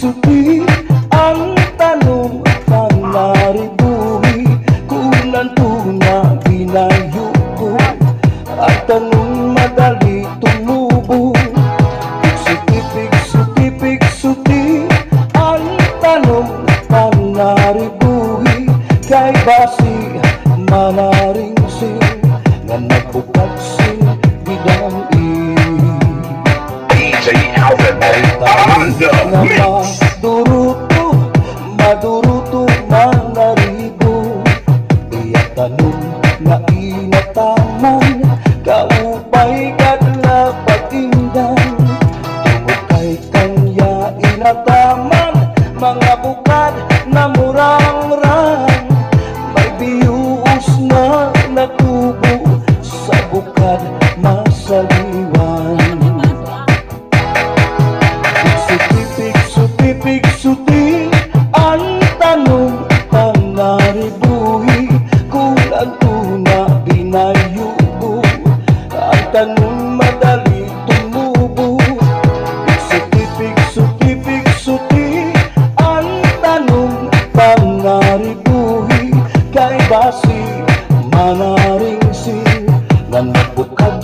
Suti ang tanong ng naribuhi, kunan tuna binayo ko. Ang tanong madali tumubo. Suti ang tanong ng naribuhi, kay basi manaring sing nga nagpupagsin bidang DJ Alvin on the mix. Maduruto manaribo, iya tanong na inataman, kaupay kadla pagindang, tungod kay kanya inataman, mga bukad na murang-rang, may biyuos na natubo sa bukad masaliwan. Suti ang tanong ang naribuhi, kulang tuna binayubo, ang tanong madali tumubo. Suti ang tanong ang naribuhi, kay basi manaring sing nga nagbukat